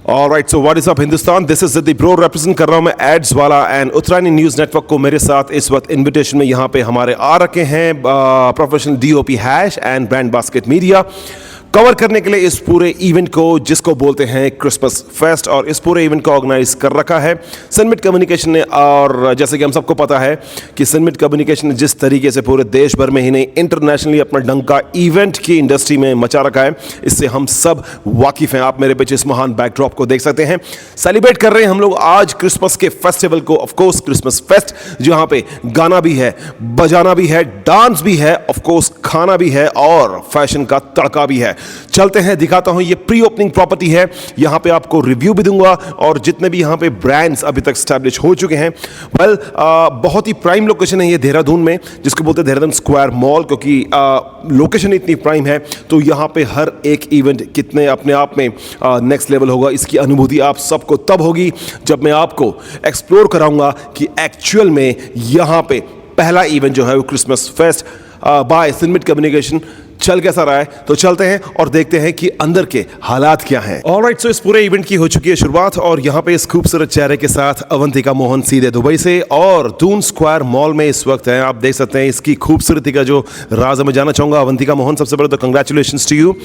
Alright, so what is up Hindustan, this is the bro, represent कर रहा हूं मैं एड्स वाला एंड उत्तरायणी न्यूज़ नेटवर्क को मेरे साथ इस वक्त इनविटेशन में यहाँ पे हमारे आ रखे हैं professional DOP hash and brand basket media cover करने के लिए इस पूरे इवेंट को जिसको बोलते हैं क्रिसमस फेस्ट। और इस पूरे इवेंट को ऑर्गेनाइज कर रखा है सिनमिट कम्युनिकेशन ने। और जैसे कि हम सबको पता है कि सिनमिट कम्युनिकेशन ने जिस तरीके से पूरे देश भर में ही नहीं इंटरनेशनली अपना डंका इवेंट की इंडस्ट्री में मचा रखा है, इससे हम सब वाकिफ हैं। आप मेरे पीछे इस महान बैकड्रॉप को देख सकते हैं। सेलिब्रेट कर रहे हैं हम लोग आज क्रिसमस के फेस्टिवल को, ऑफकोर्स क्रिसमस फेस्ट, जहाँ पे गाना भी है, बजाना भी है, डांस भी है, ऑफकोर्स खाना भी है और फैशन का तड़का भी है। चलते हैं, दिखाता हूं। ये प्री ओपनिंग प्रॉपर्टी है, यहां पे आपको रिव्यू भी दूंगा और जितने भी यहां पे ब्रांड्स अभी तक स्टैब्लिश हो चुके हैं। वेल, बहुत ही प्राइम लोकेशन है ये देहरादून में, जिसको बोलते हैं देहरादून स्क्वायर मॉल, क्योंकि लोकेशन इतनी प्राइम है तो यहां पे हर एक इवेंट कितने अपने आप में नेक्स्ट लेवल होगा, इसकी अनुभूति आप सबको तब होगी जब मैं आपको एक्सप्लोर कराऊंगा कि एक्चुअल में यहां पे पहला इवेंट जो है वो क्रिसमस फेस्ट बाय सिनमिट कम्युनिकेशन चल कैसा रहा है। तो चलते हैं और देखते हैं कि अंदर के हालात क्या हैं। ऑलराइट, सो इस पूरे इवेंट की हो चुकी है शुरुआत और यहाँ पे इस खूबसूरत चेहरे के साथ अवंतिका मोहन सीधे दुबई से और दून स्क्वायर मॉल में इस वक्त हैं। आप देख सकते हैं इसकी खूबसूरती का जो राज मैं जानना चाहूँगा। अवंतिका मोहन, सबसे पहले तो congratulations to you.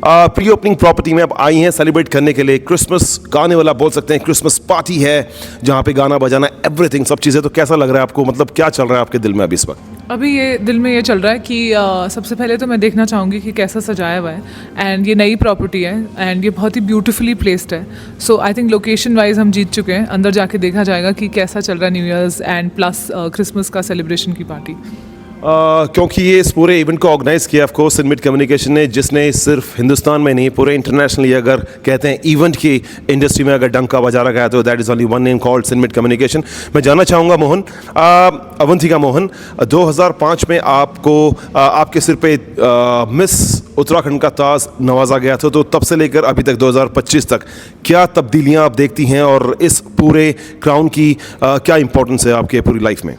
Pre opening property में आप आई हैं सेलिब्रेट करने के लिए। क्रिसमस गाने वाला बोल सकते हैं, क्रिसमस पार्टी है जहाँ पे गाना बजाना एवरीथिंग सब चीज़ें। तो कैसा लग रहा है आपको, मतलब क्या चल रहा है आपके दिल में अभी इस वक्त? अभी ये दिल में ये चल रहा है कि सबसे पहले तो मैं देखना चाहूँगी कि कैसा सजाया हुआ है एंड ये नई प्रॉपर्टी है एंड ये बहुत ही ब्यूटीफुली प्लेस्ड है। सो आई थिंक लोकेशन वाइज हम जीत चुके हैं। अंदर जाके देखा जाएगा कि कैसा चल रहा है new years and plus Christmas का सेलिब्रेशन की पार्टी। क्योंकि ये इस पूरे इवेंट को ऑर्गेनाइज किया ऑफ कोर्स सिनमिट कम्युनिकेशन ने, जिसने सिर्फ हिंदुस्तान में नहीं पूरे इंटरनेशनली अगर कहते हैं इवेंट की इंडस्ट्री में अगर डंका बजा रखा है तो that is only one name called सिनमिट कम्युनिकेशन। मैं जानना चाहूँगा मोहन, अवंतिका मोहन, 2005 में आपको आपके सिर पे मिस उत्तराखंड का ताज नवाजा गया था, तो तब से लेकर अभी तक 2025 तक क्या तब्दीलियाँ आप देखती हैं और इस पूरे क्राउन की क्या इंपॉर्टेंस है आपके पूरी लाइफ में?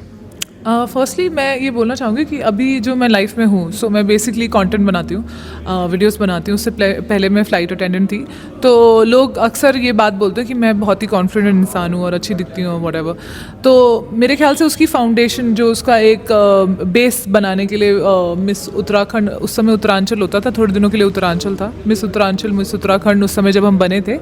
फर्स्टली मैं ये बोलना चाहूँगी कि अभी जो मैं लाइफ में हूँ, सो मैं बेसिकली कंटेंट बनाती हूँ, वीडियोस बनाती हूँ। उससे पहले मैं फ़्लाइट अटेंडेंट थी। तो लोग अक्सर ये बात बोलते हैं कि मैं बहुत ही कॉन्फिडेंट इंसान हूँ और अच्छी दिखती हूँ व्हाटएवर। तो मेरे ख्याल से उसकी फाउंडेशन जो उसका एक बेस बनाने के लिए मिस उत्तराखंड, उस समय उत्तरांचल होता था, थोड़े दिनों के लिए उत्तरांचल था, मिस उत्तरांचल मिस उत्तराखंड उस समय जब हम बने थे,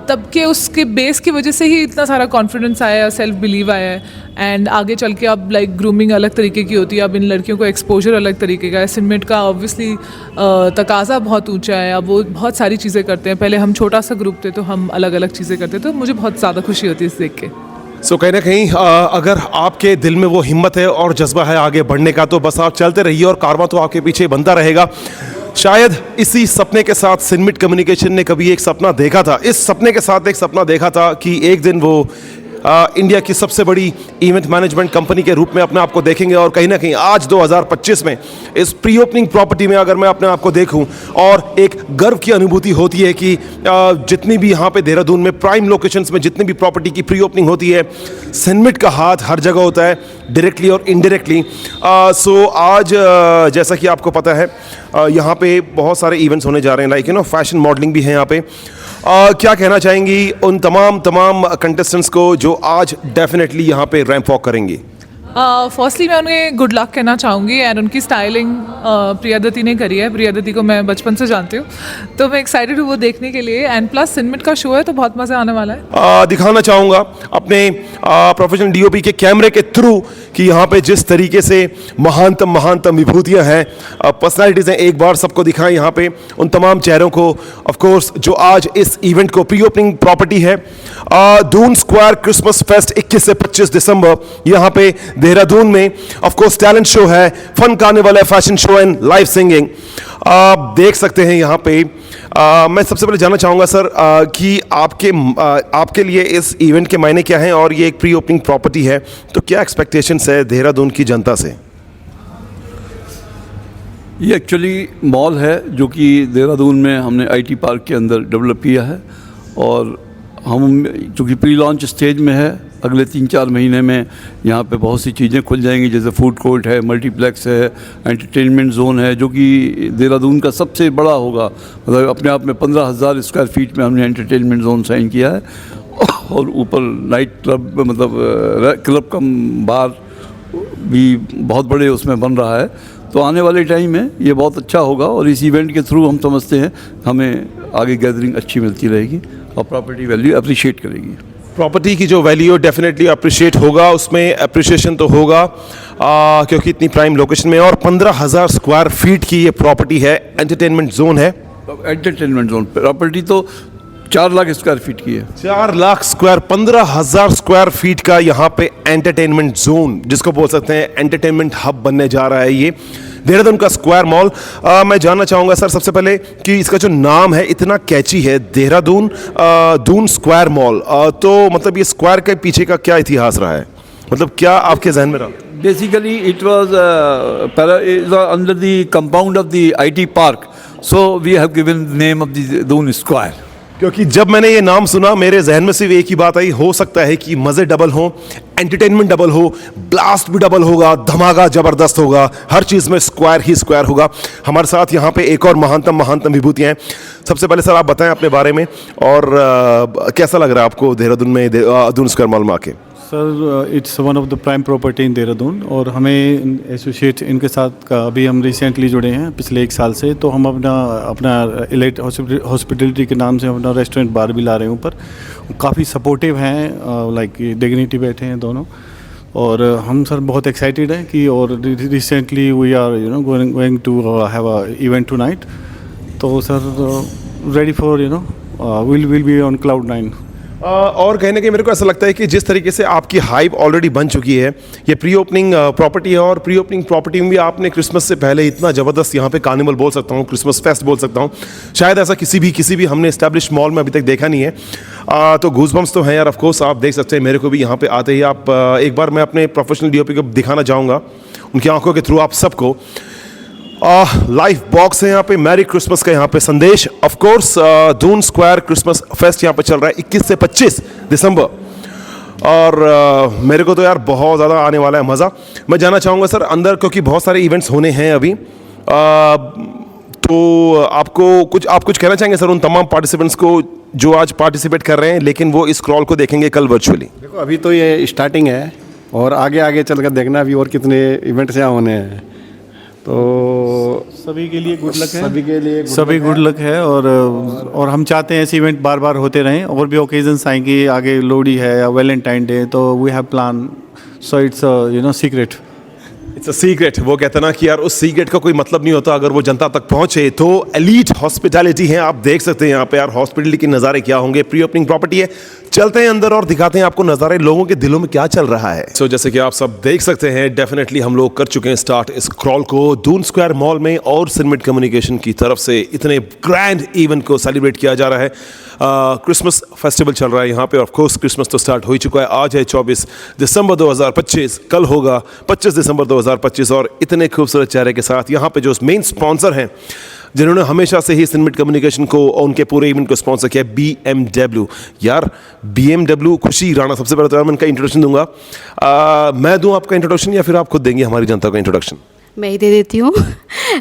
तब के उसके बेस की वजह से ही इतना सारा कॉन्फिडेंस आया है, सेल्फ बिलीव आया है। एंड आगे चल के अब लाइक ग्रूमिंग अलग तरीके की होती है, अब इन लड़कियों को एक्सपोजर अलग तरीके का है। सिनमिट का ऑब्वियसली तकाजा बहुत ऊंचा है, अब वो बहुत सारी चीज़ें करते हैं। पहले हम छोटा सा ग्रुप थे तो हम अलग अलग चीज़ें करते थे, तो मुझे बहुत ज़्यादा खुशी होती है इस देख के। सो कहीं ना कहीं अगर आपके दिल में वो हिम्मत है और जज्बा है आगे बढ़ने का, तो बस आप चलते रहिए और कारवां तो आपके पीछे बनता रहेगा। शायद इसी सपने के साथ सिनमिट कम्युनिकेशन ने कभी एक सपना देखा था, इस सपने के साथ एक सपना देखा था कि एक दिन वो इंडिया की सबसे बड़ी इवेंट मैनेजमेंट कंपनी के रूप में अपने आप को देखेंगे। और कहीं ना कहीं आज 2025 में इस प्री ओपनिंग प्रॉपर्टी में अगर मैं अपने आप को देखूं और एक गर्व की अनुभूति होती है कि जितनी भी यहाँ पे देहरादून में प्राइम लोकेशंस में जितनी भी प्रॉपर्टी की प्री ओपनिंग होती है, सिनमिट का हाथ हर जगह होता है, डायरेक्टली और इनडायरेक्टली। सो आज जैसा कि आपको पता है यहाँ पे बहुत सारे इवेंट्स होने जा रहे हैं, like you know fashion modelling भी है यहाँ पे। क्या कहना चाहेंगी उन तमाम कंटेस्टेंट्स को जो आज डेफिनेटली यहाँ पे रैंप वॉक करेंगी? फर्स्टली मैं उन्हें गुड लक कहना चाहूँगी एंड उनकी स्टाइलिंग प्रियादती ने करी है। प्रियादती को मैं बचपन से जानती हूँ, तो मैं एक्साइटेड हूँ वो देखने के लिए। एंड प्लस सिनमिट का शो है तो बहुत मज़ा आने वाला है। दिखाना चाहूँगा अपने प्रोफेशनल डीओपी के कैमरे के थ्रू कि यहाँ पे जिस तरीके से महानतम विभूतियाँ हैं, पर्सनैलिटीज़ हैं, एक बार सबको दिखाएं यहाँ पे उन तमाम चेहरों को, ऑफ कोर्स जो आज इस इवेंट को प्री ओपनिंग प्रॉपर्टी है दून स्क्वायर क्रिसमस फेस्ट 21 से 25 दिसंबर यहाँ पे देहरादून में। ऑफ कोर्स टैलेंट शो है, फन कार्निवल है, fashion show and live singing आप देख सकते हैं यहाँ पे। मैं सबसे पहले जानना चाहूँगा सर कि आपके लिए इस इवेंट के मायने क्या हैं और ये एक प्री ओपनिंग प्रॉपर्टी है तो क्या एक्सपेक्टेशंस है देहरादून की जनता से? ये एक्चुअली मॉल है जो कि देहरादून में हमने आईटी पार्क के अंदर डेवलप किया है और हम चूँकि प्री लॉन्च स्टेज में है अगले 3-4 महीने में यहाँ पे बहुत सी चीज़ें खुल जाएंगी, जैसे फूड कोर्ट है, मल्टीप्लेक्स है, एंटरटेनमेंट जोन है, जो कि देहरादून का सबसे बड़ा होगा। मतलब अपने आप में 15,000 स्क्वायर फीट में हमने एंटरटेनमेंट जोन साइन किया है। और ऊपर नाइट क्लब, मतलब क्लब कम बार भी बहुत बड़े उसमें बन रहा है। तो आने वाले टाइम में ये बहुत अच्छा होगा और इस इवेंट के थ्रू हम समझते हैं हमें आगे गैदरिंग अच्छी मिलती रहेगी और प्रॉपर्टी वैल्यू अप्रिशिएट करेगी। प्रॉपर्टी की जो वैल्यू डेफिनेटली अप्रिशिएट होगा, उसमें अप्रिशिएशन तो होगा क्योंकि इतनी प्राइम लोकेशन में और 15,000 स्क्वायर फीट की ये प्रॉपर्टी है, एंटरटेनमेंट जोन है। एंटरटेनमेंट जोन प्रॉपर्टी तो 4 लाख स्क्वायर फीट की है। 4 लाख स्क्वायर, 15,000 स्क्वायर फीट का यहाँ पे एंटरटेनमेंट जोन, जिसको बोल सकते हैं एंटरटेनमेंट हब बनने जा रहा है ये देहरादून का स्क्वायर मॉल। मैं जानना चाहूँगा सर सबसे पहले कि इसका जो नाम है इतना कैची है, देहरादून दून स्क्वायर मॉल, तो मतलब ये स्क्वायर के पीछे का क्या इतिहास रहा है, मतलब क्या आपके जहन में रहा? Basically, it was under the compound of the IT park, so we have given the name of the Doon Square. क्योंकि जब मैंने ये नाम सुना मेरे जहन में सिर्फ एक ही बात आई, हो सकता है कि मज़े डबल हो, एंटरटेनमेंट डबल हो, ब्लास्ट भी डबल होगा, धमाका ज़बरदस्त होगा, हर चीज़ में स्क्वायर ही स्क्वायर होगा। हमारे साथ यहाँ पे एक और महानतम विभूतियाँ हैं। सबसे पहले सर आप बताएं अपने बारे में और कैसा लग रहा है आपको देहरादून में दून स्क्वायर मॉल में आके? Sir it's one of the prime property in Dehradun और हमें एसोसिएट इनके साथ का अभी हम रिसेंटली जुड़े हैं पिछले 1 साल से। तो हम अपना इलेट हॉस्पिटलिटी के नाम से अपना रेस्टोरेंट बार भी ला रहे हैं ऊपर। काफ़ी सपोर्टिव हैं, लाइक डिग्निटी बैठे हैं दोनों, और हम सर बहुत एक्साइटेड हैं कि और recently we are going to have a event tonight. तो sir ready for will be on cloud 9। और कहीं ना कहीं मेरे को ऐसा लगता है कि जिस तरीके से आपकी हाइप ऑलरेडी बन चुकी है, ये प्री ओपनिंग प्रॉपर्टी है और प्री ओपनिंग प्रॉपर्टी में भी आपने क्रिसमस से पहले इतना ज़बरदस्त यहाँ पे कार्निवल बोल सकता हूँ, क्रिसमस फेस्ट बोल सकता हूँ, शायद ऐसा किसी भी हमने एस्टैब्लिश मॉल में अभी तक देखा नहीं है। तो गूज़बम्प्स तो हैं यार, ऑफ कोर्स आप देख सकते हैं, मेरे को भी यहाँ पे आते ही आप एक बार मैं अपने प्रोफेशनल डीओपी को दिखाना चाहूँगा, उनकी आंखों के थ्रू आप सबको लाइव बॉक्स है यहाँ पे, मैरी क्रिसमस का यहाँ पे संदेश। Of course Doon square Christmas fest यहाँ पे चल रहा है 21 से 25 दिसंबर और मेरे को तो यार बहुत ज़्यादा आने वाला है मज़ा। मैं जानना चाहूँगा सर अंदर, क्योंकि बहुत सारे इवेंट्स होने हैं अभी, तो आप कुछ कहना चाहेंगे सर उन तमाम पार्टिसिपेंट्स को जो आज पार्टिसिपेट कर रहे हैं लेकिन वो इस क्रॉल को देखेंगे कल वर्चुअली? देखो अभी तो ये स्टार्टिंग है और आगे चल कर देखना अभी और कितने इवेंट्स यहाँ होने हैं। तो सभी के लिए गुड लक है, सभी गुड लक है और हम चाहते हैं ऐसे इवेंट बार बार होते रहें और भी ओकेजन्स आएंगे आगे, लोहड़ी है या वैलेंटाइन डे, तो we have plan, so it's secret. It's a secret. वो कहते हैं ना कि यार उस सीक्रेट का कोई मतलब नहीं होता अगर वो जनता तक पहुंचे। तो एलीट हॉस्पिटैलिटी है, आप देख सकते हैं यहाँ पे यार हॉस्पिटलिटी के नज़ारे क्या होंगे। प्री ओपनिंग प्रॉपर्टी है, चलते हैं अंदर और दिखाते हैं आपको नज़ारे, लोगों के दिलों में क्या चल रहा है। सो जैसे कि आप सब देख सकते हैं, डेफिनेटली हम लोग कर चुके हैं स्टार्ट इस क्रॉल को दून स्क्वायर मॉल में और सिनमिट कम्युनिकेशन की तरफ से इतने ग्रैंड इवेंट को सेलिब्रेट किया जा रहा है। क्रिसमस फेस्टिवल चल रहा है यहाँ पे, ऑफ कोर्स क्रिसमस तो स्टार्ट हो ही चुका है। आज है 24 दिसंबर 2025, कल होगा 25 दिसंबर 2025 और इतने खूबसूरत चेहरे के साथ यहाँ पे जो मेन स्पॉन्सर हैं जिन्होंने हमेशा से ही सिनमिट कम्युनिकेशन को और उनके पूरे इवेंट को स्पॉन्सर किया, BMW। यार BMW, खुशी राणा, सबसे पहले तो मैं इनका इंट्रोडक्शन दूंगा। मैं दूं आपका इंट्रोडक्शन या फिर आप खुद देंगे हमारी जनता को इंट्रोडक्शन? मैं ही दे देती हूँ।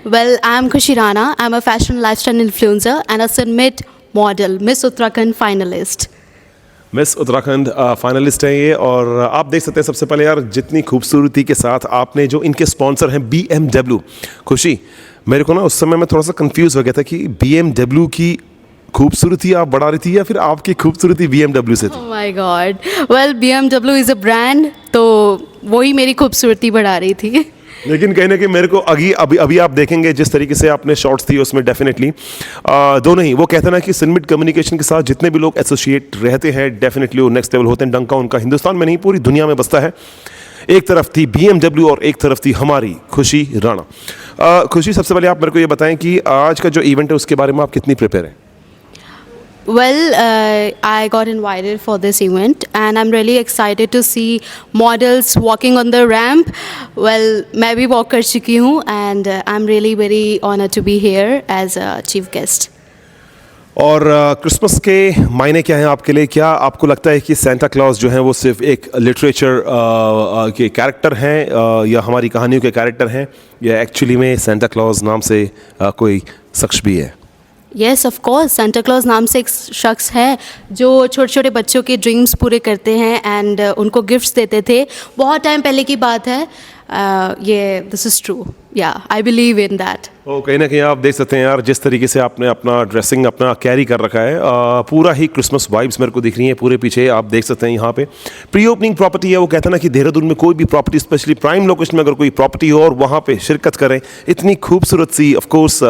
Well, I am Khushi Rana, I am a fashion lifestyle influencer and a सिनमिट model, miss Uttarakhand finalist. Miss Uttarakhand finalist हैं ये, और आप देख सकते हैं सबसे पहले यार जितनी खूबसूरती के साथ आपने जो इनके स्पॉन्सर हैं BMW। खुशी, मेरे को ना उस समय मैं थोड़ा सा कंफ्यूज हो गया था कि BMW की खूबसूरती आप बढ़ा रही थी या फिर आपकी खूबसूरती BMW से थी? Oh my God, well BMW is a brand, तो वही मेरी खूबसूरती बढ़ा रही थी। लेकिन कहीं ना कहीं मेरे को अभी आप देखेंगे जिस तरीके से आपने शॉर्ट्स थी उसमें डेफिनेटली दोनों ही, वो कहते हैं ना कि सिनमिट कम्युनिकेशन के साथ जितने भी लोग एसोसिएट रहते हैं डेफिनेटली वो नेक्स्ट लेवल होते हैं। डंका उनका हिंदुस्तान में नहीं पूरी दुनिया में बसता है। एक तरफ थी BMW और एक तरफ थी हमारी खुशी राणा। खुशी, सबसे पहले आप मेरे को ये बताएं कि आज का जो इवेंट है उसके बारे में आप कितनी प्रिपेयर हैं? Well, I got invited for this event and I'm really excited to see models walking on the ramp. Well, मैं भी walk कर चुकी हूँ and I'm really very honored to be here as a chief guest. और Christmas के मायने क्या हैं आपके लिए? क्या आपको लगता है कि सेंटा क्लॉज जो है वो सिर्फ एक लिटरेचर के कैरेक्टर हैं या हमारी कहानियों के कैरेक्टर हैं, या एक्चुअली में सेंटा क्लॉज नाम से कोई शख्स भी है? Yes of course, Santa Claus नाम से एक शख्स है जो छोटे छोटे बच्चों के ड्रीम्स पूरे करते हैं एंड उनको गिफ्ट्स देते थे। बहुत टाइम पहले की बात है। ये दिस इज़ ट्रू, या आई बिलीव इन दैट। तो कहीं ना कहीं आप देख सकते हैं यार, जिस तरीके से आपने अपना ड्रेसिंग अपना कैरी कर रखा है, पूरा ही क्रिसमस वाइब्स मेरे को दिख रही हैं पूरे पीछे। आप देख सकते हैं यहाँ पे प्री ओपनिंग प्रॉपर्टी है। वो कहता है ना कि देहरादून में कोई भी प्रॉपर्टी, स्पेशली प्राइम लोकेशन में अगर कोई प्रॉपर्टी हो और वहाँ पे शिरकत करें, इतनी खूबसूरत सी, ऑफ कोर्स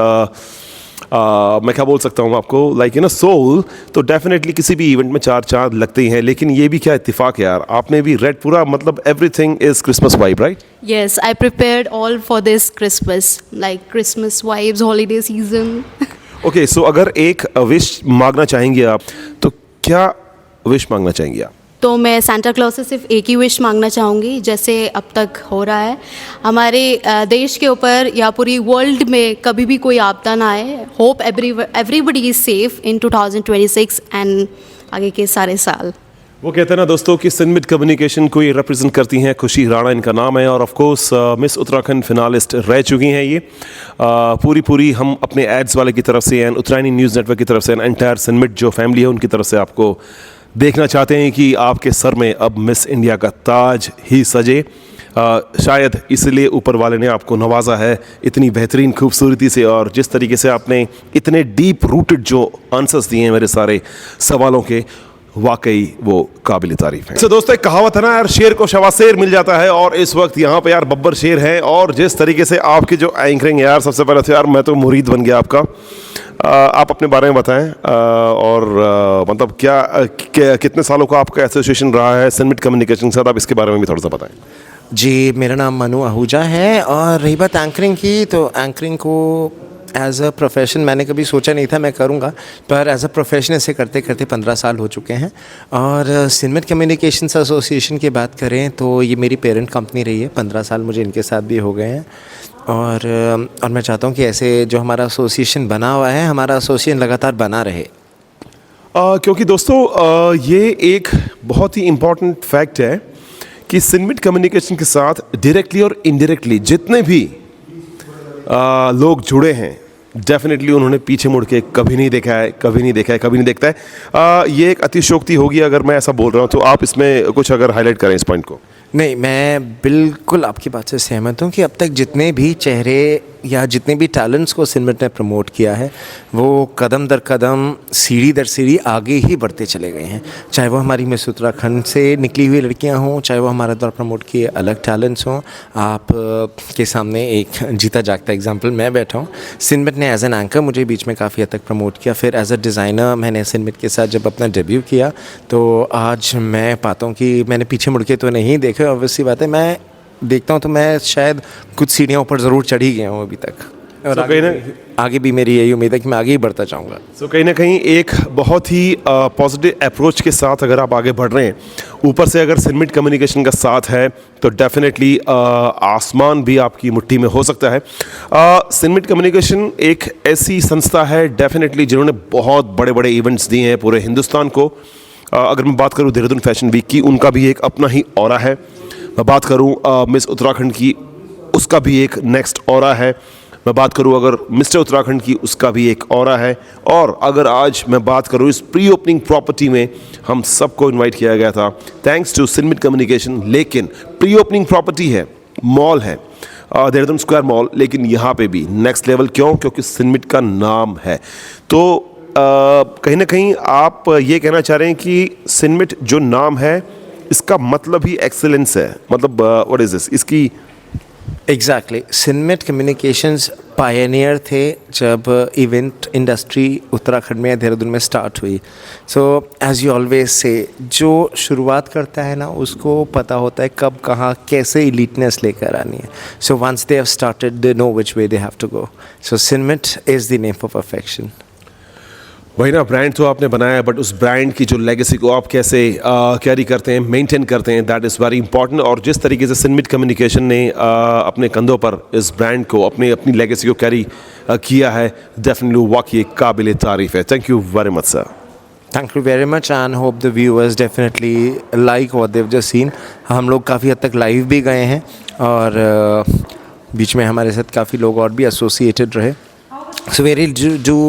मैं क्या बोल सकता हूँ आपको, लाइक यू नो सोल, तो डेफिनेटली किसी भी इवेंट में चार चांद लगते ही हैं। लेकिन ये भी क्या इत्तेफाक है यार, आपने भी रेड पूरा, मतलब everything is Christmas vibe, right? Yes, I prepared all for this Christmas, like Christmas vibes, holiday season. Okay, so अगर एक विश मांगना चाहेंगे आप, तो क्या विश मांगना चाहेंगे आप? तो मैं सांता क्लॉज से सिर्फ एक ही विश मांगना चाहूँगी, जैसे अब तक हो रहा है हमारे देश के ऊपर या पूरी वर्ल्ड में कभी भी कोई आपदा ना आए। Hope everybody is safe in 2026 and आगे के सारे साल। वो कहते हैं ना दोस्तों कि सिनमिट कम्युनिकेशन को ये रिप्रेजेंट करती हैं, खुशी राणा इनका नाम है, और ऑफ कोर्स मिस उत्तराखंड फिनालिस्ट रह चुकी हैं ये। पूरी हम अपने एड्स वाले की तरफ से एंड उत्तरायणी न्यूज़ नेटवर्क की तरफ से एंड एंटायर सिनमिट जो फैमिली है उनकी तरफ से आपको देखना चाहते हैं कि आपके सर में अब मिस इंडिया का ताज ही सजे। शायद इसलिए ऊपर वाले ने आपको नवाजा है इतनी बेहतरीन खूबसूरती से, और जिस तरीके से आपने इतने डीप रूटेड जो आंसर्स दिए हैं मेरे सारे सवालों के, वाकई वो काबिल तारीफ है। तो दोस्तों, एक कहावत है ना यार, शेर को शवाशेर मिल जाता है, और इस वक्त यहाँ पे यार बब्बर शेर है। और जिस तरीके से आपकी जो एंकरिंग यार, सबसे पहले तो यार मैं तो मुरीद बन गया आपका। आप अपने बारे में बताएं, और मतलब क्या कितने सालों का आपका एसोसिएशन रहा है सिनमिट कम्युनिकेशन के साथ, आप इसके बारे में भी थोड़ा सा बताएं। जी, मेरा नाम मनु आहूजा है, और रही बात एंकरिंग की, तो एंकरिंग को एज अ प्रोफेशन मैंने कभी सोचा नहीं था मैं करूँगा, पर एज अ प्रोफेशन इसे करते करते 15 साल हो चुके हैं। और सिनमिट कम्युनिकेशंस एसोसिएशन की बात करें तो ये मेरी पेरेंट कंपनी रही है, 15 साल मुझे इनके साथ भी हो गए हैं। और मैं चाहता हूँ कि ऐसे जो हमारा एसोसिएशन बना हुआ है, हमारा एसोसिएशन लगातार बना रहे। क्योंकि दोस्तों ये एक बहुत ही इम्पॉर्टेंट फैक्ट है कि सिनमिट कम्युनिकेशन के साथ डायरेक्टली और इनडायरेक्टली जितने भी लोग जुड़े हैं, डेफिनेटली उन्होंने पीछे मुड़ के कभी नहीं देखा है, कभी नहीं देखा है, कभी नहीं देखता है। ये एक अतिशयोक्ति होगी अगर मैं ऐसा बोल रहा हूँ, तो आप इसमें कुछ अगर हाईलाइट करें इस पॉइंट को। नहीं, मैं बिल्कुल आपकी बात से सहमत हूँ कि अब तक जितने भी चेहरे या जितने भी टैलेंट्स को सिनमिट ने प्रमोट किया है, वो कदम दर कदम, सीढ़ी दर सीढ़ी आगे ही बढ़ते चले गए हैं। चाहे वो हमारी मिस उत्तराखंड से निकली हुई लड़कियां हों, चाहे वो हमारे द्वारा प्रमोट किए अलग टैलेंट्स हों। आप के सामने एक जीता जागता एग्जांपल मैं बैठा हूँ। सिनमिट ने एज एन एंकर मुझे बीच में काफ़ी हद तक प्रमोट किया, फिर एज अ डिज़ाइनर मैंने सिनमिट के साथ जब अपना डेब्यू किया, तो आज मैं पाता हूँ कि मैंने पीछे मुड़ के तो नहीं देखे। ऑब्वियसली बात है, मैं देखता हूँ तो मैं शायद कुछ सीढ़ियाँ ऊपर ज़रूर चढ़ी गया हूँ अभी तक, और आगे भी मेरी यही उम्मीद है कि मैं आगे ही बढ़ता चाहूँगा। सो कहीं ना कहीं एक बहुत ही पॉजिटिव अप्रोच के साथ अगर आप आगे बढ़ रहे हैं, ऊपर से अगर सिनमिट कम्युनिकेशन का साथ है, तो डेफिनेटली आसमान भी आपकी मुट्ठी में हो सकता है। सिनमिट कम्युनिकेशन एक ऐसी संस्था है डेफिनेटली जिन्होंने बहुत बड़े बड़े इवेंट्स दिए हैं पूरे हिंदुस्तान को। अगर मैं बात करूँ देहरादून फैशन वीक की, उनका भी एक अपना ही ऑरा है। मैं बात करूँ मिस उत्तराखंड की, उसका भी एक नेक्स्ट ऑरा है। मैं बात करूँ अगर मिस्टर उत्तराखंड की, उसका भी एक ऑरा है। और अगर आज मैं बात करूँ इस प्री ओपनिंग प्रॉपर्टी में हम सबको इनवाइट किया गया था थैंक्स टू सिनमिट कम्युनिकेशन। लेकिन प्री ओपनिंग प्रॉपर्टी है, मॉल है देहरादून स्क्वायर मॉल, लेकिन यहाँ पे भी नेक्स्ट लेवल। क्यों? क्योंकि सिनमिट का नाम है। तो कहीं ना कहीं आप ये कहना चाह रहे हैं कि सिनमिट जो नाम है इसका मतलब ही एक्सेलेंस है, मतलब व्हाट इज दिस, इसकी एग्जैक्टली सिनमिट कम्युनिकेशंस पायनियर थे जब इवेंट इंडस्ट्री उत्तराखंड में, देहरादून में स्टार्ट हुई। So as you always say, जो शुरुआत करता है ना उसको पता होता है कब कहाँ कैसे इलीटनेस लेकर आनी है। So once they have started they know which way they have to go. So सिनमिट is the name for perfection. वही ना, ब्रांड तो आपने बनाया बट उस ब्रांड की जो लेगेसी को आप कैसे कैरी करते हैं, मेंटेन करते हैं, दैट इज़ वेरी इंपॉर्टेंट। और जिस तरीके से सिनमिट कम्युनिकेशन ने अपने कंधों पर इस ब्रांड को, अपनी लेगेसी को कैरी किया है, डेफिनेटली वाकई काबिल तारीफ़ है। Thank you very much sir. Thank you very much and hope the viewers definitely like what they've just seen. हम लोग काफ़ी हद तक लाइव भी गए हैं और बीच में हमारे साथ काफ़ी लोग और भी एसोसिएटेड रहे। सो वेरी जो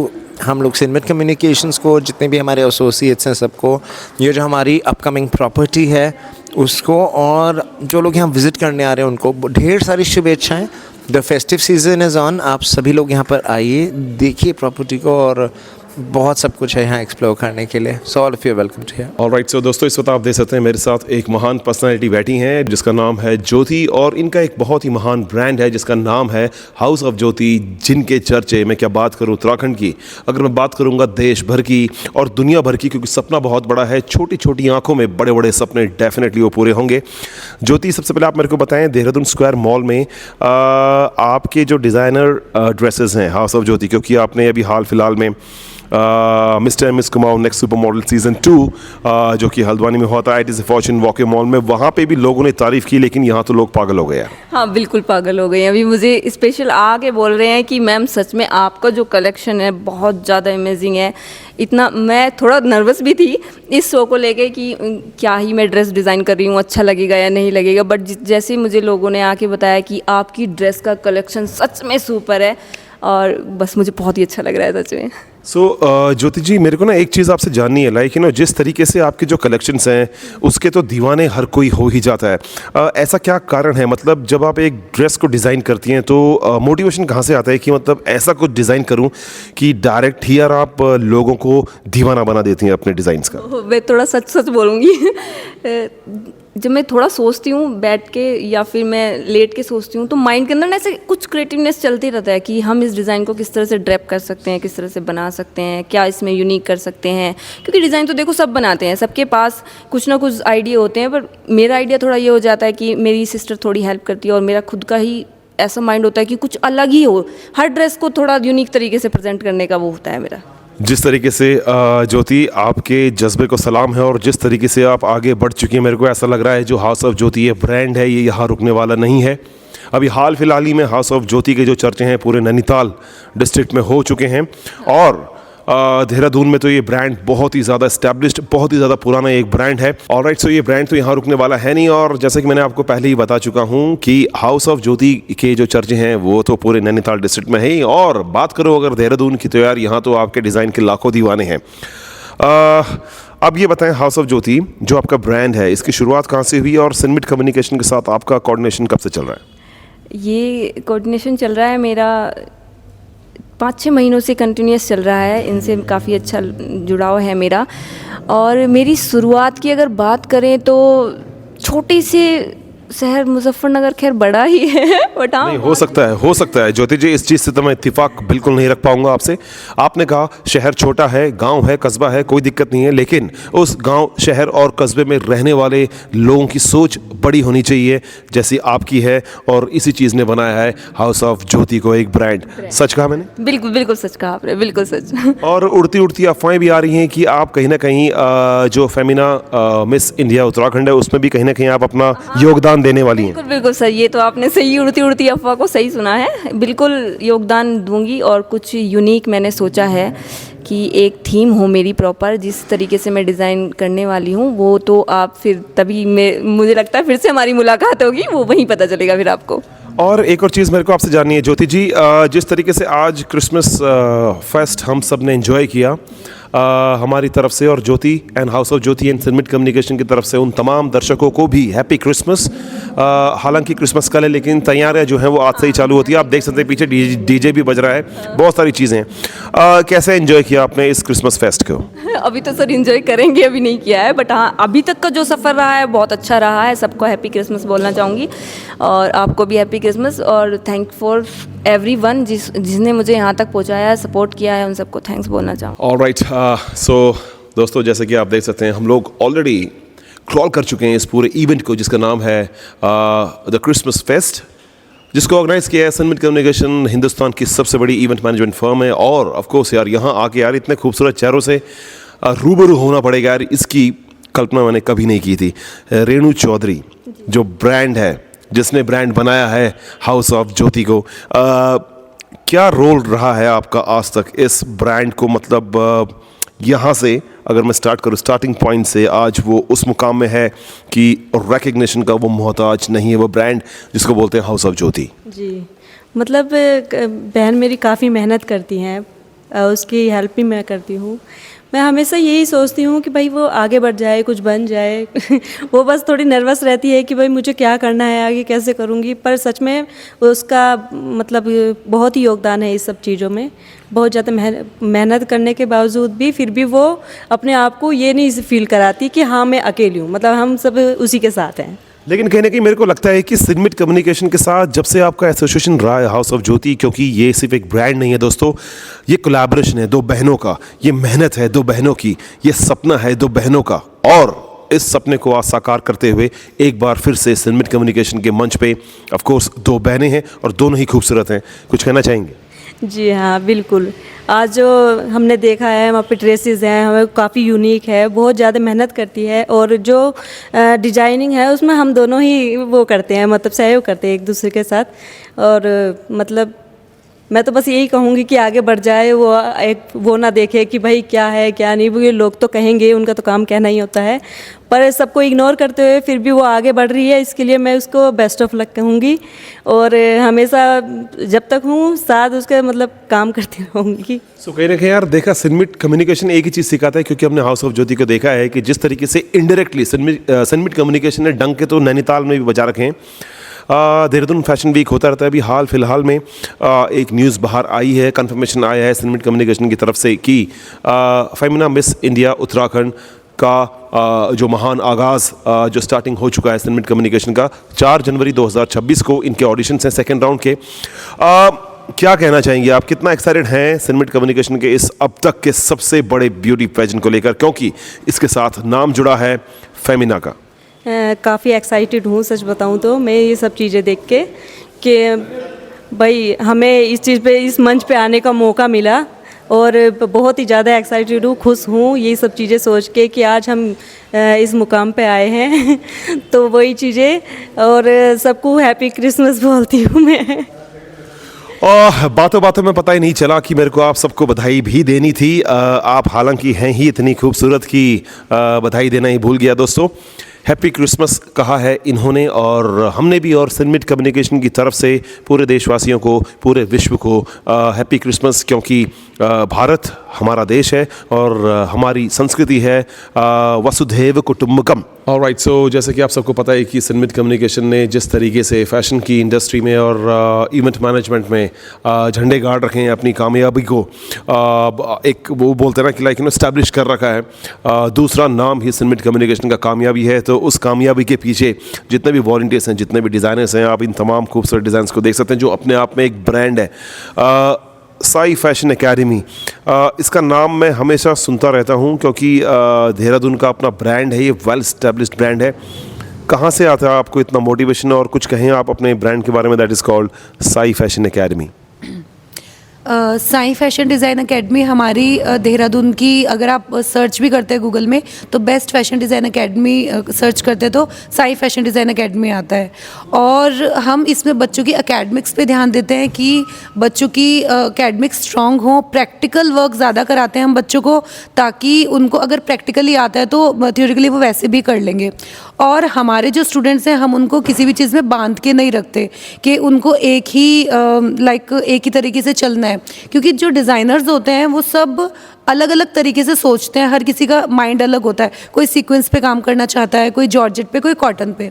हम लोग सिनमिट कम्युनिकेशंस को, जितने भी हमारे एसोसिएट्स हैं, सबको ये जो हमारी अपकमिंग प्रॉपर्टी है उसको, और जो लोग यहाँ विज़िट करने आ रहे हैं उनको ढेर सारी शुभेच्छाएँ। The festive season is on. आप सभी लोग यहाँ पर आइए, देखिए प्रॉपर्टी को, और बहुत सब कुछ है यहाँ एक्सप्लोर करने के लिए। So all of you welcome to here. Alright, so दोस्तों इस वक्त आप देख सकते हैं मेरे साथ एक महान पर्सनालिटी बैठी हैं जिसका नाम है ज्योति, और इनका एक बहुत ही महान ब्रांड है जिसका नाम है हाउस ऑफ ज्योति, जिनके चर्चे मैं क्या बात करूं उत्तराखंड की, अगर मैं बात करूंगा देश भर की और दुनिया भर की, क्योंकि सपना बहुत बड़ा है, छोटी छोटी आंखों में बड़े बड़े सपने, डेफिनेटली वो पूरे होंगे। ज्योति, सबसे पहले आप मेरे को बताएं, देहरादून स्क्वायर मॉल में आपके जो डिज़ाइनर ड्रेसेस हैं हाउस ऑफ ज्योति, क्योंकि आपने अभी हाल फिलहाल में mister and miss Kumaon next super model season 2 जो कि हल्द्वानी में होता है, इट इज़ फॉर्चून वॉके मॉल में, वहाँ पे भी लोगों ने तारीफ़ की, लेकिन यहाँ तो लोग पागल हो गए हैं। हाँ बिल्कुल पागल हो गए हैं। अभी मुझे स्पेशल आके बोल रहे हैं कि मैम सच में आपका जो कलेक्शन है बहुत ज़्यादा अमेजिंग है। इतना मैं थोड़ा नर्वस भी थी इस शो को लेके कि क्या ही मैं ड्रेस डिज़ाइन कर रही हूँ, अच्छा लगेगा या नहीं लगेगा, बट जैसे मुझे लोगों ने आके बताया कि आपकी ड्रेस का कलेक्शन सच में सुपर है, और बस मुझे बहुत ही अच्छा लग रहा है सच में। सो ज्योति जी, मेरे को ना एक चीज़ आपसे जाननी है, लाइक जिस तरीके से आपके जो कलेक्शंस हैं उसके तो दीवाने हर कोई हो ही जाता है। ऐसा क्या कारण है, मतलब जब आप एक ड्रेस को डिज़ाइन करती हैं तो मोटिवेशन कहाँ से आता है कि मतलब ऐसा कुछ डिज़ाइन करूं कि डायरेक्ट ही यार आप लोगों को दीवाना बना देती हैं अपने डिज़ाइंस का? मैं थोड़ा सच सच बोलूँगी जब मैं थोड़ा सोचती हूँ बैठ के या फिर मैं लेट के सोचती हूँ तो माइंड के अंदर ना ऐसे कुछ क्रिएटिवनेस चलती रहता है कि हम इस डिज़ाइन को किस तरह से ड्रैप कर सकते हैं, किस तरह से बना सकते हैं, क्या इसमें यूनिक कर सकते हैं। क्योंकि डिज़ाइन तो देखो सब बनाते हैं, सबके पास कुछ ना कुछ आइडिया होते हैं, पर मेरा आइडिया थोड़ा ये हो जाता है कि मेरी सिस्टर थोड़ी हेल्प करती है और मेरा खुद का ही ऐसा माइंड होता है कि कुछ अलग ही हो, हर ड्रेस को थोड़ा यूनिक तरीके से प्रेजेंट करने का वो होता है मेरा। जिस तरीके से ज्योति, आपके जज्बे को सलाम है, और जिस तरीके से आप आगे बढ़ चुकी हैं, मेरे को ऐसा लग रहा है जो हाउस ऑफ ज्योति ये ब्रांड है ये यहाँ रुकने वाला नहीं है। अभी हाल फिलहाल ही में हाउस ऑफ ज्योति के जो चर्चे हैं पूरे नैनीताल डिस्ट्रिक्ट में हो चुके हैं, और देहरादून में तो ये ब्रांड बहुत ही ज़्यादा एस्टैब्लिश्ड, बहुत ही ज़्यादा पुराना एक ब्रांड है। ऑलराइट, सो ये ब्रांड तो यहाँ रुकने वाला है नहीं, और जैसे कि मैंने आपको पहले ही बता चुका हूँ कि हाउस ऑफ ज्योति के जो चर्चे हैं वो तो पूरे नैनीताल डिस्ट्रिक्ट में है ही, और बात करो अगर देहरादून की तो यार यहाँ तो आपके डिज़ाइन के लाखों दीवाने हैं। अब ये बताएं, हाउस ऑफ ज्योति जो आपका ब्रांड है इसकी शुरुआत कहाँ से हुई, और सिनमिट कम्युनिकेशन के साथ आपका कोऑर्डिनेशन कब से चल रहा है? ये कोऑर्डिनेशन चल रहा है मेरा 5-6 महीनों से कंटिन्यूस चल रहा है, इनसे काफ़ी अच्छा जुड़ाव है मेरा। और मेरी शुरुआत की अगर बात करें तो छोटी से शहर मुजफ्फरनगर, खैर बड़ा ही है बट हाँ, नहीं, हो सकता है ज्योति जी, इस चीज़ से तो मैं इत्तेफाक बिल्कुल नहीं रख पाऊंगा आपसे। आपने कहा शहर छोटा है, गांव है, कस्बा है, कोई दिक्कत नहीं है, लेकिन उस गांव, शहर और कस्बे में रहने वाले लोगों की सोच बड़ी होनी चाहिए जैसी आपकी है, और इसी चीज़ ने बनाया है हाउस ऑफ ज्योति को एक ब्रांड। सच कहा मैंने? बिल्कुल बिल्कुल सच कहा आपने, बिल्कुल सच। और उड़ती उड़ती अफवाहें भी आ रही हैं कि आप कहीं ना कहीं जो फेमिना मिस इंडिया उत्तराखंड है उसमें भी कहीं ना कहीं आप अपना योगदान देने वाली हैं। बिल्कुल बिल्कुल सही, ये तो आपने सही उड़ती उड़ती अफवाह को सही सुना है। बिल्कुल योगदान दूंगी, और कुछ यूनिक मैंने सोचा है कि एक थीम हो मेरी प्रॉपर, जिस तरीके से मैं डिज़ाइन करने वाली हूँ वो तो आप फिर तभी मुझे लगता है फिर से हमारी मुलाकात होगी, वो वहीं पता चलेगा फिर आपको। और एक और चीज़ मेरे को आपसे जाननी है ज्योति जी, जिस तरीके से आज क्रिसमस फेस्ट हम सब ने एंजॉय किया हमारी तरफ से, और Jyoti and house of Jyoti and सिनमिट कम्युनिकेशन की तरफ से उन तमाम दर्शकों को भी हैप्पी क्रिसमस। हालांकि क्रिसमस कल है लेकिन तैयारियां जो हैं वो आज से ही चालू होती है। आप देख सकते हैं पीछे डीजे भी बज रहा है, बहुत सारी चीज़ें हैं। कैसे एंजॉय किया आपने इस क्रिसमस फेस्ट को? अभी तो सर एंजॉय करेंगे, अभी नहीं किया है, बट हाँ अभी तक का जो सफ़र रहा है बहुत अच्छा रहा है। सबको हैप्पी क्रिसमस बोलना चाहूँगी, और आपको भी हैप्पी क्रिसमस, और थैंक फॉर एवरीवन जिसने मुझे यहाँ तक पहुँचाया, सपोर्ट किया है, उन सबको थैंक्स बोलना चाहूँगी। ऑलराइट, सो दोस्तों जैसे कि आप देख सकते हैं हम लोग ऑलरेडी क्रॉल कर चुके हैं इस पूरे इवेंट को जिसका नाम है द क्रिसमस फेस्ट, जिसको ऑर्गेनाइज किया है सनमिट कम्युनिकेशन, हिंदुस्तान की सबसे बड़ी इवेंट मैनेजमेंट फर्म है। और ऑफ कोर्स यार यहाँ आके यार इतने खूबसूरत चेहरों से रूबरू होना पड़ेगा यार, इसकी कल्पना मैंने कभी नहीं की थी। रेणु चौधरी जो ब्रांड है, जिसने ब्रांड बनाया है हाउस ऑफ ज्योति को, क्या रोल रहा है आपका आज तक इस ब्रांड को, मतलब यहाँ से अगर मैं स्टार्ट करूँ स्टार्टिंग पॉइंट से, आज वो उस मुकाम में है कि रिकग्निशन का वो मोहताज नहीं है, वो ब्रांड जिसको बोलते हैं हाउस ऑफ ज्योति। जी, मतलब बहन मेरी काफ़ी मेहनत करती हैं, उसकी हेल्प भी मैं करती हूँ। मैं हमेशा यही सोचती हूँ कि भाई वो आगे बढ़ जाए, कुछ बन जाए वो बस थोड़ी नर्वस रहती है कि भाई मुझे क्या करना है आगे, कैसे करूँगी, पर सच में उसका मतलब बहुत ही योगदान है इस सब चीज़ों में। बहुत ज़्यादा मेहनत करने के बावजूद भी फिर भी वो अपने आप को ये नहीं फील कराती कि हाँ मैं अकेली हूँ, मतलब हम सब उसी के साथ हैं। लेकिन कहीं ना कहीं मेरे को लगता है कि सनमिट कम्युनिकेशन के साथ जब से आपका एसोसिएशन रहा है हाउस ऑफ ज्योति, क्योंकि ये सिर्फ एक ब्रांड नहीं है दोस्तों, ये कोलैबोरेशन है दो बहनों का, ये मेहनत है दो बहनों की, ये सपना है दो बहनों का। और इस सपने को आज साकार करते हुए एक बार फिर से सनमिट कम्युनिकेशन के मंच पे ऑफ कोर्स दो बहनें हैं और दोनों ही खूबसूरत हैं। कुछ कहना चाहेंगे? जी हाँ, बिल्कुल। आज जो हमने देखा है वहाँ पे ड्रेसेस हैं, हमें काफ़ी यूनिक है, बहुत ज़्यादा मेहनत करती है, और जो डिजाइनिंग है उसमें हम दोनों ही वो करते हैं, मतलब सहयोग करते हैं एक दूसरे के साथ। और मतलब मैं तो बस यही कहूँगी कि आगे बढ़ जाए, वो ना देखे कि भाई क्या है क्या नहीं, वो लोग तो कहेंगे, उनका तो काम कहना ही होता है, पर सबको इग्नोर करते हुए फिर भी वो आगे बढ़ रही है, इसके लिए मैं उसको बेस्ट ऑफ लक कहूँगी। और हमेशा जब तक हूँ साथ उसके मतलब काम करती रहूँगी। सो कहीं ना कहीं यार देखा, सनमिट कम्युनिकेशन एक ही चीज़ सिखाता है, क्योंकि हमने हाउस ऑफ ज्योति को देखा है कि जिस तरीके से इनडायरेक्टली सनमिट कम्युनिकेशन ने डंके तो नैनीताल में भी बजा रखे हैं। देहरादून फैशन वीक होता रहता है। अभी हाल फिलहाल में एक न्यूज़ बाहर आई है, कंफर्मेशन आया है सनमिट कम्युनिकेशन की तरफ से कि फेमिना मिस इंडिया उत्तराखंड का जो महान आगाज़ जो स्टार्टिंग हो चुका है सनमिट कम्युनिकेशन का, 4 जनवरी 2026 को इनके ऑडिशंस हैं सेकेंड राउंड के। क्या कहना चाहेंगे आप, कितना एक्साइटेड हैं सनमिट कम्युनिकेशन के इस अब तक के सबसे बड़े ब्यूटी पेजेंट को लेकर, क्योंकि इसके साथ नाम जुड़ा है फेमिना का? काफ़ी एक्साइटेड हूँ सच बताऊँ तो मैं ये सब चीज़ें देख के कि भाई हमें इस चीज़ पे, इस मंच पे आने का मौका मिला, और बहुत ही ज़्यादा एक्साइटेड हूँ, खुश हूँ ये सब चीज़ें सोच के कि आज हम इस मुकाम पे आए हैं तो वही चीज़ें, और सबको हैप्पी क्रिसमस बोलती हूँ मैं। और बातों बातों में पता ही नहीं चला कि मेरे को आप सबको बधाई भी देनी थी। आप हालांकि हैं ही इतनी खूबसूरत कि बधाई देना ही भूल गया दोस्तों। हैप्पी क्रिसमस कहा है इन्होंने, और हमने भी, और सनमिट कम्युनिकेशन की तरफ से पूरे देशवासियों को, पूरे विश्व को हैप्पी क्रिसमस, क्योंकि भारत हमारा देश है और हमारी संस्कृति है वसुधैव कुटुंबकम। ऑलराइट, सो जैसे कि आप सबको पता है कि सनमिट कम्युनिकेशन ने जिस तरीके से फैशन की इंडस्ट्री में और इवेंट मैनेजमेंट में झंडे गाड़ रखे हैं, अपनी कामयाबी को एक वो बोलते हैं ना कि लाइक एस्टैब्लिश कर रखा है। दूसरा नाम ही सनमिट कम्युनिकेशन का कामयाबी है। तो उस कामयाबी के पीछे जितने भी वॉलंटियर्स हैं, जितने भी डिज़ाइनर्स हैं, आप इन तमाम खूबसूरत डिज़ाइंस को देख सकते हैं जो अपने आप में एक ब्रांड है। साई फैशन एकेडमी, इसका नाम मैं हमेशा सुनता रहता हूँ, क्योंकि देहरादून का अपना ब्रांड है, ये वेल एस्टेब्लिश्ड ब्रांड है। कहाँ से आता है आपको इतना मोटिवेशन, और कुछ कहें आप अपने ब्रांड के बारे में, that is called Sai fashion academy? Sai fashion design academy हमारी देहरादून की, अगर आप सर्च भी करते हैं गूगल में तो best fashion design academy search करते हैं तो साई फैशन डिज़ाइन एकेडमी आता है। और हम इसमें बच्चों की एकेडमिक्स पे ध्यान देते हैं कि बच्चों की एकेडमिक्स स्ट्रॉन्ग हो, प्रैक्टिकल वर्क ज़्यादा कराते हैं हम बच्चों को, ताकि उनको अगर प्रैक्टिकली आता है तो थ्योरिटिकली वो वैसे भी कर लेंगे। और हमारे जो स्टूडेंट्स हैं हम उनको किसी भी चीज़ में बांध के नहीं रखते कि उनको एक ही एक ही तरीके से चलना है, क्योंकि जो डिज़ाइनर्स होते हैं वो सब अलग अलग तरीके से सोचते हैं, हर किसी का माइंड अलग होता है। कोई सीक्वेंस पे काम करना चाहता है, कोई जॉर्जेट पे, कोई कॉटन पे।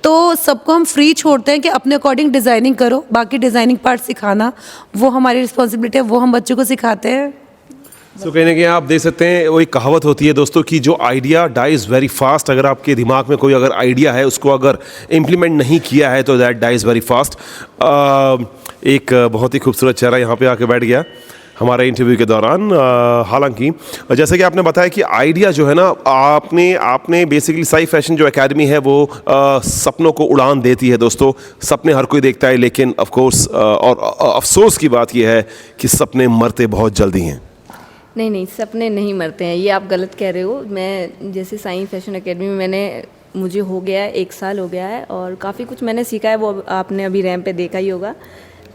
तो सबको हम फ्री छोड़ते हैं कि अपने अकॉर्डिंग डिज़ाइनिंग करो, बाकी डिज़ाइनिंग पार्ट सिखाना वो हमारी रिस्पॉन्सिबिलिटी है, वो हम बच्चों को सिखाते हैं। सो कहने के आप देख सकते हैं, वो एक कहावत होती है दोस्तों कि जो आइडिया डाइज वेरी फास्ट। अगर आपके दिमाग में कोई अगर आइडिया है, उसको अगर इम्प्लीमेंट नहीं किया है तो दैट डाइज वेरी फास्ट। एक बहुत ही खूबसूरत चेहरा यहाँ पे आके बैठ गया हमारे इंटरव्यू के दौरान। हालांकि जैसे कि आपने बताया कि आइडिया जो है ना, आपने बेसिकली साई फैशन जो एकेडमी है वो सपनों को उड़ान देती है दोस्तों। सपने हर कोई देखता है, लेकिन ऑफ कोर्स और अफसोस की बात यह है कि सपने मरते बहुत जल्दी हैं। नहीं, सपने नहीं मरते हैं, ये आप गलत कह रहे हो। मैं जैसे साई फैशन एकेडमी में मुझे हो गया है 1 साल हो गया है और काफ़ी कुछ मैंने सीखा है, वो आपने अभी रैंप पे देखा ही होगा।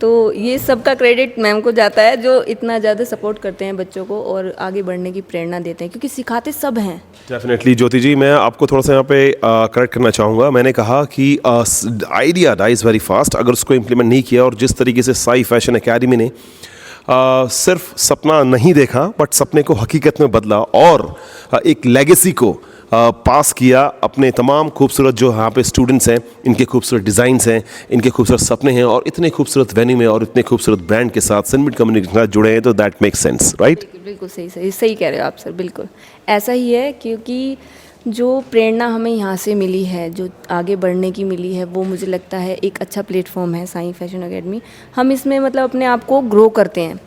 तो ये सब का क्रेडिट मैम को जाता है, जो इतना ज़्यादा सपोर्ट करते हैं बच्चों को और आगे बढ़ने की प्रेरणा देते हैं, क्योंकि सिखाते सब हैं। डेफिनेटली ज्योति जी, मैं आपको थोड़ा सा यहाँ पे करेक्ट करना चाहूँगा। मैंने कहा कि आइडिया डाइज वेरी फास्ट अगर उसको इम्प्लीमेंट नहीं किया, और जिस तरीके से साई फैशन एकेडमी ने सिर्फ सपना नहीं देखा बट सपने को हकीकत में बदला और एक लेगेसी को पास किया। अपने तमाम खूबसूरत जो यहाँ पे स्टूडेंट्स हैं, इनके खूबसूरत डिज़ाइंस हैं, इनके खूबसूरत सपने हैं, और इतने खूबसूरत वेन्यू में और इतने खूबसूरत ब्रांड के साथ सिनमिट कम्युनिकेशन के साथ जुड़े हैं, तो दैट मेक्स सेंस, राइट? बिल्कुल सही कह रहे हो आप सर, बिल्कुल ऐसा ही है। क्योंकि जो प्रेरणा हमें यहाँ से मिली है, जो आगे बढ़ने की मिली है, वो मुझे लगता है एक अच्छा प्लेटफॉर्म है साई फैशन एकेडमी। हम इसमें मतलब अपने आप को ग्रो करते हैं,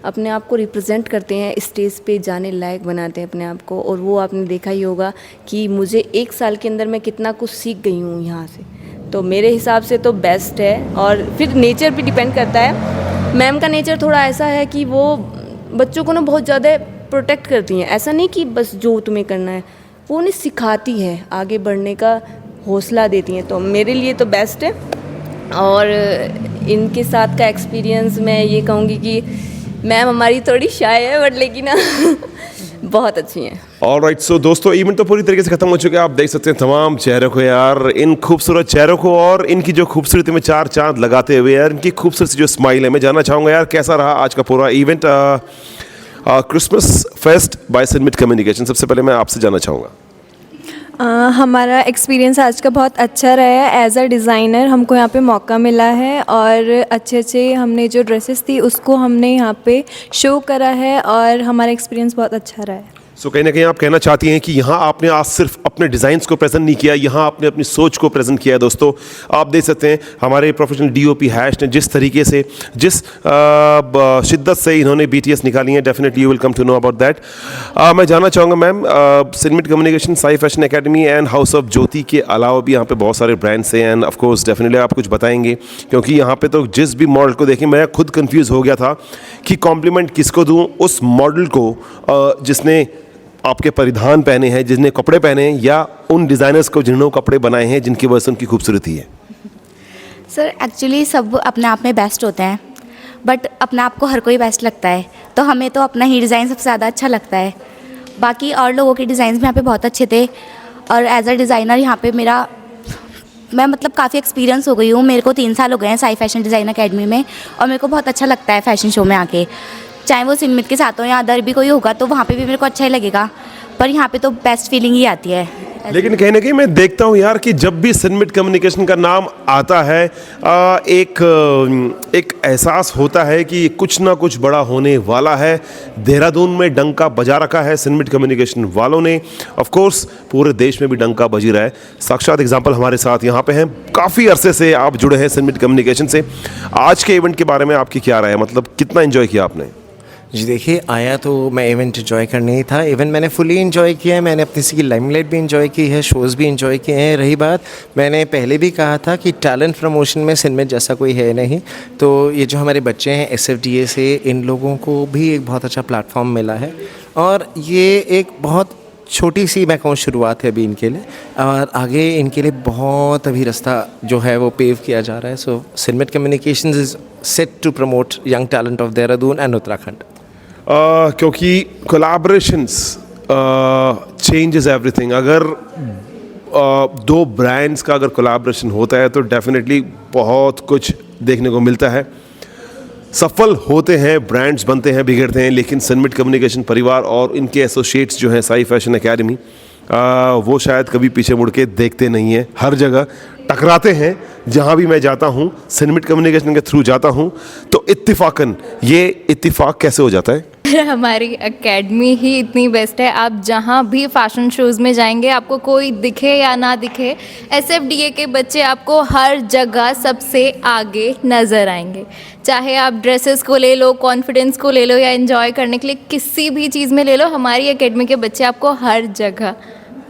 अपने आप को रिप्रेजेंट करते हैं, स्टेज पे जाने लायक बनाते हैं अपने आप को। और वो आपने देखा ही होगा कि मुझे 1 साल के अंदर मैं कितना कुछ सीख गई हूँ यहाँ से, तो मेरे हिसाब से तो बेस्ट है। और फिर नेचर पे डिपेंड करता है। मैम का नेचर थोड़ा ऐसा है कि वो बच्चों को ना बहुत ज़्यादा प्रोटेक्ट करती हैं। ऐसा नहीं कि बस जो तुम्हें करना है, वो उन्हें सिखाती है, आगे बढ़ने का हौसला देती हैं। तो मेरे लिए तो बेस्ट है। और इनके साथ का एक्सपीरियंस मैं ये कहूँगी कि मैम हमारी थोड़ी शाय है बट लेकिन बहुत अच्छी हैं। ऑलराइट, सो दोस्तों इवेंट तो पूरी तरीके से खत्म हो चुके हैं। आप देख सकते हैं तमाम चेहरों को यार, इन खूबसूरत चेहरों को और इनकी जो खूबसूरती में 4 चांद लगाते हुए यार, इनकी खूबसूरत जो स्माइल है। मैं जानना चाहूँगा यार कैसा रहा आज का पूरा इवेंट, क्रिसमस फेस्ट बाय सिनमिट कम्युनिकेशन। सबसे पहले मैं आपसे जानना चाहूँगा। हमारा एक्सपीरियंस आज का बहुत अच्छा रहा है। एज अ डिज़ाइनर हमको यहाँ पे मौका मिला है और अच्छे हमने जो ड्रेसेस थी उसको हमने यहाँ पे शो करा है और हमारा एक्सपीरियंस बहुत अच्छा रहा है। सो कहीं ना कहीं आप कहना चाहती हैं कि यहाँ आपने आज सिर्फ अपने डिज़ाइंस को प्रेजेंट नहीं किया, यहाँ आपने अपनी सोच को प्रेजेंट किया है। दोस्तों आप देख सकते हैं हमारे प्रोफेशनल डीओपी हैश ने जिस तरीके से, जिस शिद्दत से इन्होंने बीटीएस निकाली है, definitely you will come to know about that. मैं जानना चाहूँगा मैम, सिनमिट communication, Sai fashion academy and house of Jyoti के अलावा भी यहाँ पे बहुत सारे ब्रांड्स हैं एंड ऑफकोर्स डेफिनेटली आप कुछ बताएंगे, क्योंकि यहाँ पे तो जिस भी मॉडल को देखें मैं खुद कन्फ्यूज़ हो गया था कि कॉम्प्लीमेंट किसको दूँ, उस मॉडल को जिसने आपके परिधान पहने हैं, जिसने कपड़े पहने हैं, या उन डिज़ाइनर्स को जिन्होंने कपड़े बनाए हैं जिनकी वजह से उनकी खूबसूरती है? सर एक्चुअली सब अपने आप में बेस्ट होते हैं, बट अपने आप को हर कोई बेस्ट लगता है, तो हमें तो अपना ही डिज़ाइन सबसे ज़्यादा अच्छा लगता है। बाकी और लोगों के डिज़ाइन भी यहाँ पे बहुत अच्छे थे और एज अ डिज़ाइनर यहाँ पे मैं मतलब काफ़ी एक्सपीरियंस हो गई हूँ। मेरे को 3 साल हो गए हैं साई फैशन डिज़ाइन एकेडमी में और मेरे को बहुत अच्छा लगता है फैशन शो में आके। चाहे वो सिनमिट के साथ हो या अदर भी कोई होगा तो वहाँ पे भी मेरे को अच्छा ही लगेगा, पर यहाँ पे तो बेस्ट फीलिंग ही आती है। लेकिन कहीं ना कहीं मैं देखता हूँ यार कि जब भी सिनमिट कम्युनिकेशन का नाम आता है एक एहसास होता है कि कुछ ना कुछ बड़ा होने वाला है। देहरादून में डंका बजा रखा है सिनमिट कम्युनिकेशन वालों ने, ऑफ कोर्स पूरे देश में भी डंका बजी रहा है। साक्षात एग्जाम्पल हमारे साथ यहाँ पे हैं, काफ़ी अरसे से आप जुड़े हैं सिनमिट कम्युनिकेशन से। आज के इवेंट के बारे में आपकी क्या राय है, मतलब कितना एंजॉय किया आपने? जी देखिए, आया तो मैं इवेंट एंजॉय करने ही था। इवेंट मैंने फुली एंजॉय किया है, मैंने अपनी सी की लाइमलाइट भी एंजॉय की है, शोज़ भी एंजॉय किए हैं। रही बात, मैंने पहले भी कहा था कि टैलेंट प्रमोशन में सिनमिट जैसा कोई है नहीं, तो ये जो हमारे बच्चे हैं SFDA से, इन लोगों को भी एक बहुत अच्छा प्लेटफॉर्म मिला है और ये एक बहुत छोटी सी मैं कहूँ शुरुआत है अभी इनके लिए, और आगे इनके लिए बहुत अभी रास्ता जो है वो पेव किया जा रहा है। सो सिनमिट communications is set to promote young talent of Dehradun and Uttarakhand. क्योंकि कोलैबोरेशंस चेंजेस एवरीथिंग। अगर 2 ब्रांड्स का अगर कोलैबोरेशन होता है तो डेफिनेटली बहुत कुछ देखने को मिलता है। सफल होते हैं, ब्रांड्स बनते हैं, बिगड़ते हैं, लेकिन सिनमिट कम्युनिकेशन परिवार और इनके एसोसिएट्स जो हैं साई फैशन एकेडमी, वो शायद कभी पीछे मुड़ के देखते नहीं हैं, हर जगह टकराते हैं। जहाँ भी मैं जाता हूँ, सिनमिट कम्युनिकेशन के थ्रू जाता हूँ, तो इत्तिफाकन ये इत्तिफाक कैसे हो जाता है? पर हमारी एकेडमी ही इतनी बेस्ट है। आप जहाँ भी फैशन शोज़ में जाएंगे, आपको कोई दिखे या ना दिखे, SFDA के बच्चे आपको हर जगह सबसे आगे नज़र आएंगे। चाहे आप ड्रेसेस को ले लो, कॉन्फिडेंस को ले लो, या एंजॉय करने के लिए किसी भी चीज़ में ले लो, हमारी एकेडमी के बच्चे आपको हर जगह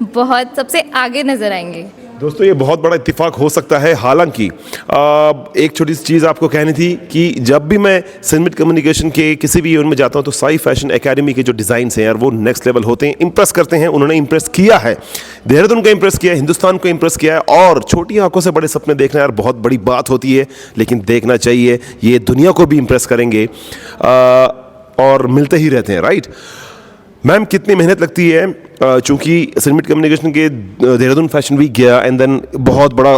बहुत सबसे आगे नज़र आएंगे। दोस्तों ये बहुत बड़ा इत्तेफाक हो सकता है। हालांकि एक छोटी सी चीज़ आपको कहनी थी कि जब भी मैं सिनमिट कम्युनिकेशन के किसी भी इवेंट में जाता हूं तो साई फैशन एकेडमी के जो डिज़ाइंस हैं यार वो नेक्स्ट लेवल होते हैं, इंप्रेस करते हैं। उन्होंने इंप्रेस किया है, देहरादून को इंप्रेस किया है, हिंदुस्तान को इंप्रेस किया है। और छोटी आंखों से बड़े सपने देखना यार बहुत बड़ी बात होती है, लेकिन देखना चाहिए, ये दुनिया को भी इंप्रेस करेंगे और मिलते ही रहते हैं, राइट। मैम कितनी मेहनत लगती है, चूँकि सिनमिट कम्युनिकेशन के देहरादून फैशन वीक गया एंड देन बहुत बड़ा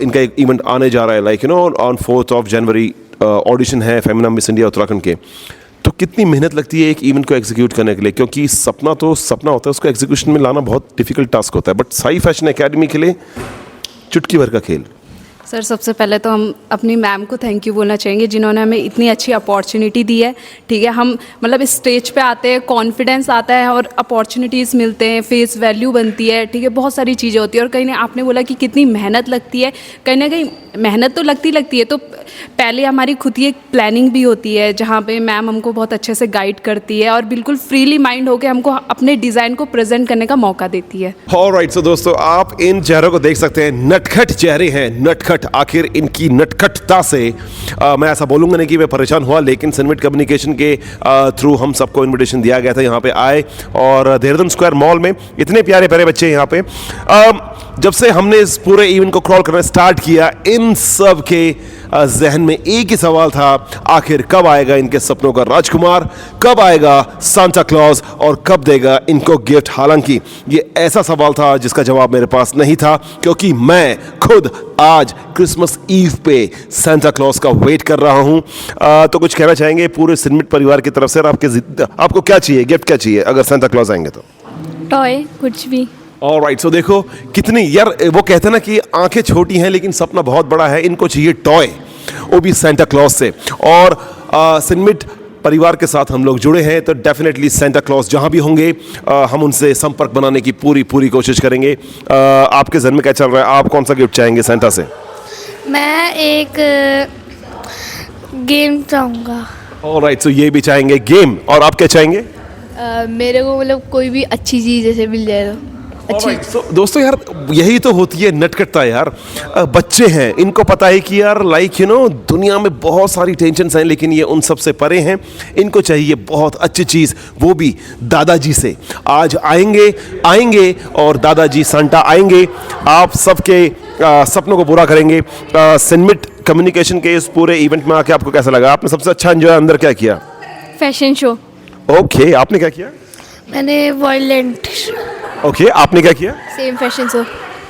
इनका एक इवेंट आने जा रहा है, like you know on 4 January audition है फेमिना मिस इंडिया उत्तराखंड के। तो कितनी मेहनत लगती है एक इवेंट को एग्जीक्यूट करने के लिए, क्योंकि सपना तो सपना होता है, उसको एग्जीक्यूशन में लाना बहुत डिफिकल्ट टास्क होता है। बट साई फैशन एकेडमी के लिए चुटकी भर का खेल। सर सबसे पहले तो हम अपनी मैम को थैंक यू बोलना चाहेंगे जिन्होंने हमें इतनी अच्छी अपॉर्चुनिटी दी है। ठीक है, हम मतलब इस स्टेज पे आते हैं, कॉन्फिडेंस आता है और अपॉर्चुनिटीज़ मिलते हैं, फेस वैल्यू बनती है। ठीक है, बहुत सारी चीज़ें होती है। और कहीं ना आपने बोला कि कितनी मेहनत लगती है, कहीं ना कहीं मेहनत तो लगती है। तो पहले हमारी खुद की एक प्लानिंग भी होती है जहाँ पे मैम हमको बहुत अच्छे से गाइड करती है और बिल्कुल फ्रीली माइंड होकर हमको अपने डिज़ाइन को प्रेजेंट करने का मौका देती है। ऑलराइट, सो दोस्तों आप इन चेहरों को देख सकते हैं, नटखट चेहरे हैं, नटखट। आखिर इनकी नटखटता से मैं ऐसा बोलूँगा नहीं कि मैं परेशान हुआ, लेकिन सिनमिट कम्युनिकेशन के थ्रू हम सबको इनविटेशन दिया गया था, यहाँ पे आए और देहरादून स्क्वायर मॉल में इतने प्यारे प्यारे बच्चे यहाँ पे। जब से हमने इस पूरे इवेंट को क्रॉल करना स्टार्ट किया, इन सब के जहन में एक ही सवाल था, आखिर कब आएगा इनके सपनों का राजकुमार, कब आएगा सांता क्लॉज और कब देगा इनको गिफ्ट। हालांकि ये ऐसा सवाल था जिसका जवाब मेरे पास नहीं था, क्योंकि मैं खुद आज क्रिसमस ईव पे सांता क्लॉज का वेट कर रहा हूं। तो कुछ कहना चाहेंगे पूरे सिनमिट परिवार की तरफ से, और आपको क्या चाहिए, गिफ्ट क्या चाहिए अगर सांता क्लॉज आएंगे तो? टॉय, कुछ भी। ऑलराइट, सो देखो कितनी यार, वो कहते हैं ना कि आंखें छोटी हैं लेकिन सपना बहुत बड़ा है। इनको चाहिए टॉय, वो भी सांता क्लॉज से। और सिनमिट परिवार के साथ हम लोग जुड़े हैं, तो डेफिनेटली सांता क्लॉज जहां भी होंगे हम उनसे संपर्क बनाने की पूरी कोशिश करेंगे। आपके जहन में क्या चल रहा है, आप कौन सा गिफ्ट चाहेंगे सांता से? मैं एक गेम चाहूँगा। ऑलराइट, सो ये भी चाहेंगे गेम, और आप क्या चाहेंगे? मेरे को मतलब कोई भी अच्छी चीज़ जैसे मिल जाए तो अच्छी। So, दोस्तों यार यही तो होती है नटखटता यार। बच्चे हैं, इनको पता है कि यार लाइक यू नो दुनिया में बहुत सारी टेंशन्स हैं, लेकिन ये उन सब से परे हैं। इनको चाहिए बहुत अच्छी चीज़, वो भी दादाजी से। आज आएंगे और दादाजी सांता आएंगे, आप सबके सपनों को पूरा करेंगे। सिनमिट कम्युनिकेशन के इस पूरे इवेंट में आके आपको कैसा लगा? आपने सबसे अच्छा एंजॉय अंदर क्या किया? Fashion show. ओके, आपने क्या किया? मैंने वॉयलेंट। ओके, आपने क्या किया? Same fashion show.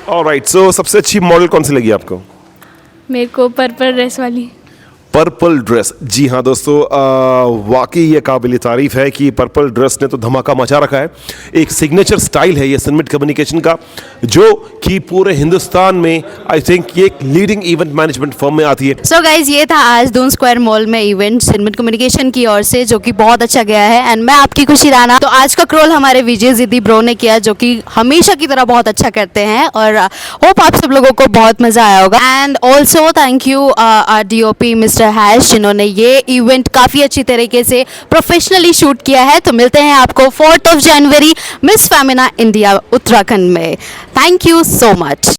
ऑलराइट, सो सबसे अच्छी मॉडल कौन सी लगी आपको? मेरे को पर्पल ड्रेस वाली। पर्पल ड्रेस, जी हाँ दोस्तों, वाकई ये काबिल तारीफ है कि पर्पल ड्रेस ने तो धमाका मचा रखा है। एक सिग्नेचर स्टाइल है ये सिनमिट कम्युनिकेशन का, जो कि पूरे हिंदुस्तान में आई थिंक ये एक लीडिंग इवेंट मैनेजमेंट फर्म में आती है। सो गाइज, ये था आज दून स्क्वायर मॉल में इवेंट सिनमिट कम्युनिकेशन की ओर से, जो कि बहुत अच्छा गया है। एंड मैं आपकी खुशी राना। तो आज का क्रोल हमारे विजय जिद्दी ब्रो ने किया, जो कि हमेशा की तरह बहुत अच्छा करते हैं, और होप आप सब लोगों को बहुत मजा आया होगा। And also thank you our DOP mister हैश, जिन्होंने ये इवेंट काफ़ी अच्छी तरीके से प्रोफेशनली शूट किया है। तो मिलते हैं आपको 4 जनवरी मिस फेमिना इंडिया उत्तराखंड में। Thank you so much.